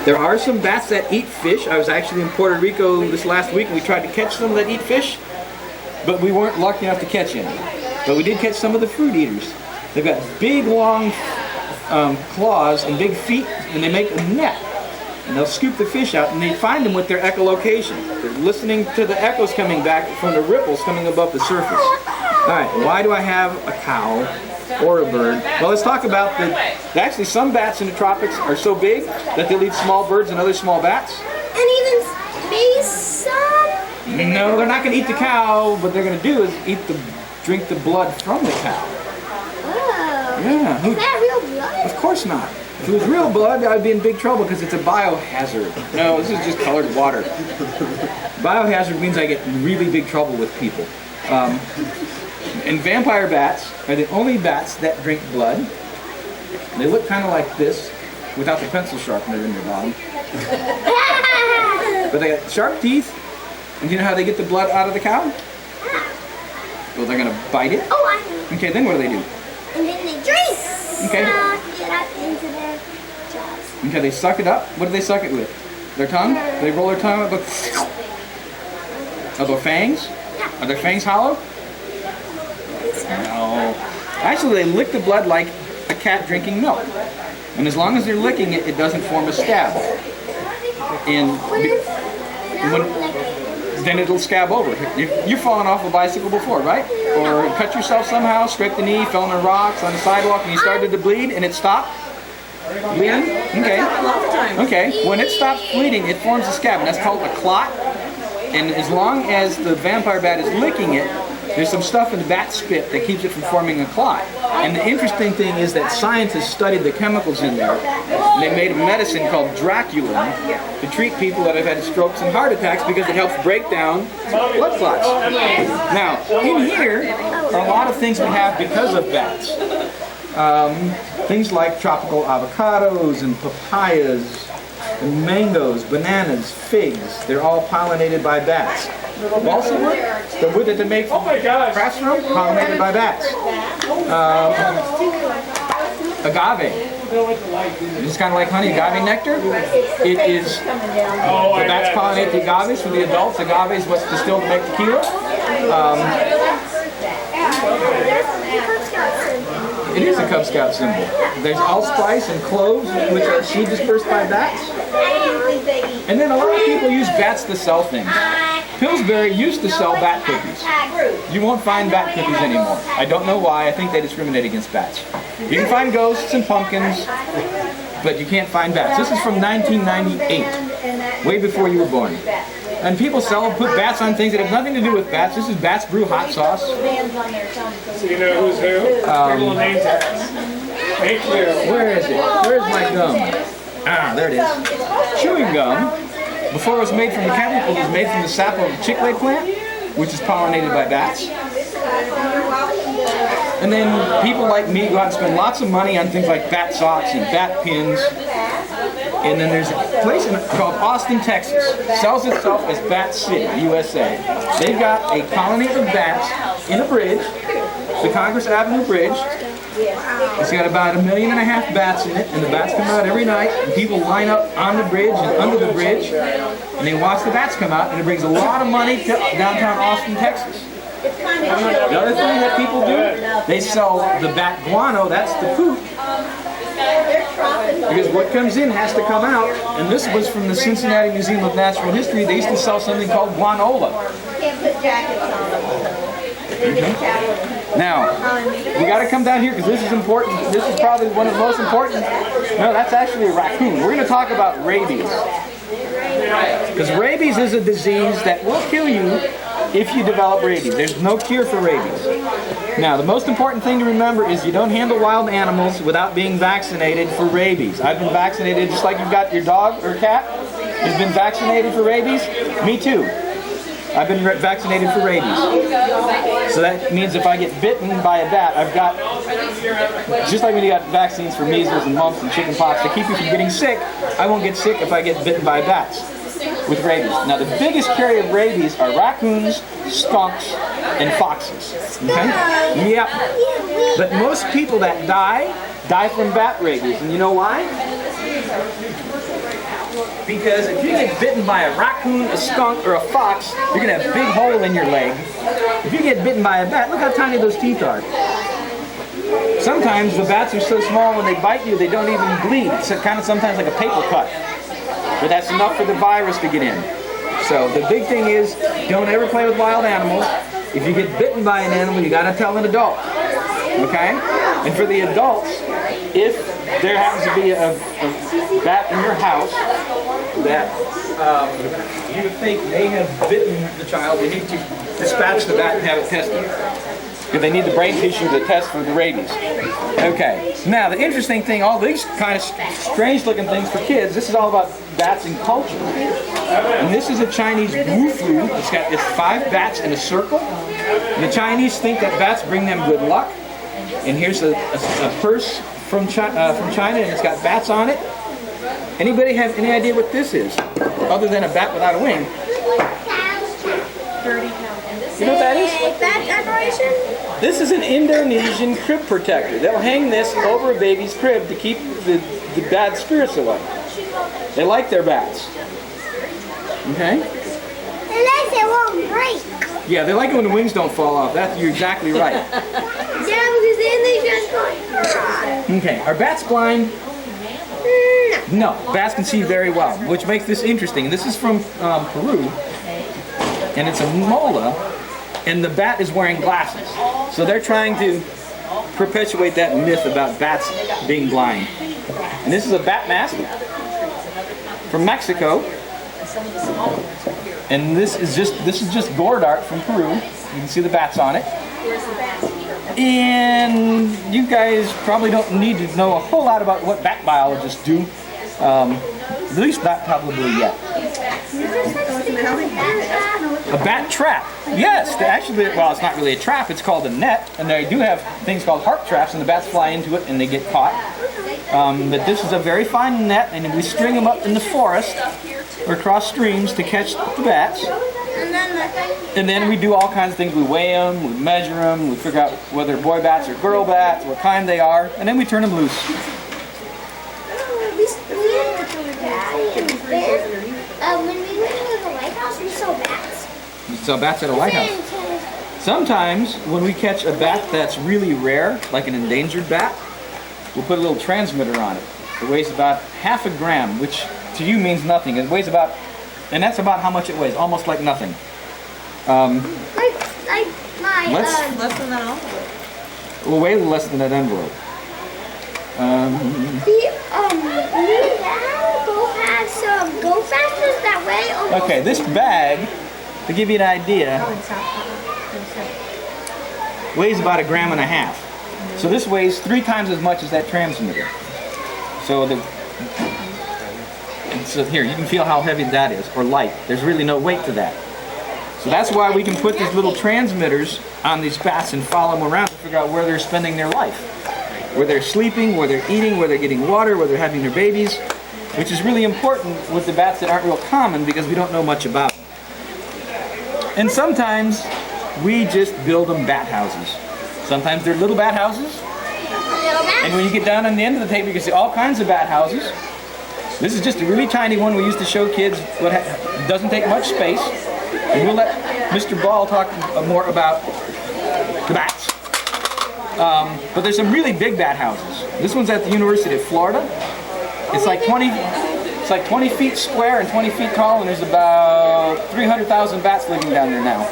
There are some bats that eat fish. I was actually in Puerto Rico this last week and we tried to catch some that eat fish, but we weren't lucky enough to catch any. But we did catch some of the fruit eaters. They've got big long claws and big feet, and they make a net. And they'll scoop the fish out, and they find them with their echolocation. They're listening to the echoes coming back from the ripples coming above the surface. All right, why do I have a cow or a bird? Well, let's talk about actually some bats in the tropics are so big that they'll eat small birds and other small bats. And even maybe some? No, they're not going to eat the cow. What they're going to do is drink the blood from the cow. Oh. Yeah. Is that real blood? Of course not. If it was real blood, I'd be in big trouble because it's a biohazard. No, this is just colored water. Biohazard means I get in really big trouble with people. And vampire bats are the only bats that drink blood. They look kind of like this, without the pencil sharpener in their bottom. But they got sharp teeth, and you know how they get the blood out of the cow? Well, they're gonna bite it. Oh, I know. Okay, then what do? And then they drink. Okay. Get up into their jaws. Okay, they suck it up. What do they suck it with? Their tongue? They roll their tongue up. Are their fangs? Are their fangs hollow? No. Actually, they lick the blood like a cat drinking milk. And as long as they're licking it, it doesn't form a scab. And then it'll scab over. You've fallen off a bicycle before, right? Or cut yourself somehow, scraped the knee, fell on the rocks on the sidewalk, and you started to bleed, and it stopped? Bleeding? Okay. Okay. When it stops bleeding, it forms a scab, and that's called a clot. And as long as the vampire bat is licking it, there's some stuff in the bat spit that keeps it from forming a clot. And the interesting thing is that scientists studied the chemicals in there. And they made a medicine called Draculin to treat people that have had strokes and heart attacks because it helps break down blood clots. Now, in here are a lot of things we have because of bats. Things like tropical avocados and papayas, and mangoes, bananas, figs. They're all pollinated by bats. Balsa wood, the wood that they make crafts from, pollinated by bats. Agave. It's kind of like honey, agave nectar. It is, the bats pollinate the agaves for the adults. Agave is what's distilled to make tequila. It is a Cub Scout symbol. There's allspice and cloves, which are seed dispersed by bats. And then a lot of people use bats to sell things. Pillsbury used to sell bat cookies. You won't find bat cookies anymore. I don't know why. I think they discriminate against bats. You can find ghosts and pumpkins, but you can't find bats. This is from 1998, way before you were born. And people put bats on things that have nothing to do with bats. This is Bats Brew hot sauce. So you know who's who? Name tags. Thank you. Where is it? Where's my gum? Ah, there it is. Chewing gum, before it was made from the chemical, it was made from the sap of the chicle plant, which is pollinated by bats. And then people like me go out and spend lots of money on things like bat socks and bat pins. And then there's a place called Austin, Texas. Sells itself as Bat City, USA. They've got a colony of bats in a bridge, the Congress Avenue Bridge. It's got about 1.5 million bats in it, and the bats come out every night, and people line up on the bridge and under the bridge, and they watch the bats come out, and it brings a lot of money to downtown Austin, Texas. The other thing that people do, they sell the bat guano, that's the poop, because what comes in has to come out, and this was from the Cincinnati Museum of Natural History. They used to sell something called guanola. Now, we got to come down here because this is important. This is probably one of the most important. No, that's actually a raccoon. We're going to talk about rabies. Because rabies is a disease that will kill you if you develop rabies. There's no cure for rabies. Now, the most important thing to remember is you don't handle wild animals without being vaccinated for rabies. I've been vaccinated just like you've got your dog or cat has been vaccinated for rabies. Me too. I've been vaccinated for rabies. So that means if I get bitten by a bat, I've got, just like when you got vaccines for measles and mumps and chicken pox to keep you from getting sick, I won't get sick if I get bitten by bats with rabies. Now the biggest carrier of rabies are raccoons, skunks, and foxes. Okay? Yeah. But most people that die from bat rabies. And you know why? Because if you get bitten by a raccoon, a skunk, or a fox, you're going to have a big hole in your leg. If you get bitten by a bat, look how tiny those teeth are. Sometimes the bats are so small when they bite you, they don't even bleed. It's kind of sometimes like a paper cut. But that's enough for the virus to get in. So the big thing is, don't ever play with wild animals. If you get bitten by an animal, you got to tell an adult. Okay? And for the adults, if there happens to be a bat in your house that you think may have bitten the child, you need to dispatch the bat and have it tested. Because they need the brain tissue to test for the rabies. Okay, now the interesting thing, all these kind of strange looking things for kids, this is all about bats and culture. And this is a Chinese wufu. It's 5 bats in a circle. And the Chinese think that bats bring them good luck. And here's a purse from China, and it's got bats on it. Anybody have any idea what this is? Other than a bat without a wing. You know what that is? Bat decoration? This is an Indonesian crib protector. They'll hang this over a baby's crib to keep the bad spirits away. They like their bats. Okay? Unless it won't break. Yeah, they like it when the wings don't fall off. You're exactly right. Yeah, because then they just go. Okay, are bats blind? No, bats can see very well, which makes this interesting. This is from Peru, and it's a mola, and the bat is wearing glasses. So they're trying to perpetuate that myth about bats being blind. And this is a bat mask from Mexico, and this is just gourd art from Peru. You can see the bats on it. And you guys probably don't need to know a whole lot about what bat biologists do. At least not probably yet. A bat trap. Yes, actually, well, it's not really a trap. It's called a net, and they do have things called harp traps, and the bats fly into it and they get caught. But this is a very fine net, and we string them up in the forest or across streams to catch the bats. And then we do all kinds of things. We weigh them, we measure them, we figure out whether they're boy bats or girl bats, what kind they are, and then we turn them loose. When we went to the lighthouse, we saw bats. You saw bats at a lighthouse. Sometimes when we catch a bat that's really rare, like an endangered bat, we'll put a little transmitter on it. It weighs about half a gram, which to you means nothing. It weighs about, and that's about how much it weighs, almost like nothing. Like my Less than that envelope. We'll weigh less than that envelope. Go fasters that way. Almost. Okay, this bag, to give you an idea, weighs about 1.5 grams. So this weighs 3 times as much as that transmitter. So here, you can feel how heavy that is, or light. There's really no weight to that. So that's why we can put these little transmitters on these bats and follow them around to figure out where they're spending their life. Where they're sleeping, where they're eating, where they're getting water, where they're having their babies, which is really important with the bats that aren't real common because we don't know much about them. And sometimes we just build them bat houses. Sometimes they're little bat houses. And when you get down on the end of the table, you can see all kinds of bat houses. This is just a really tiny one we used to show kids what doesn't take much space. And we'll let Mr. Ball talk more about the bats. But there's some really big bat houses. This one's at the University of Florida. It's like 20 feet square and 20 feet tall, and there's about 300,000 bats living down there now.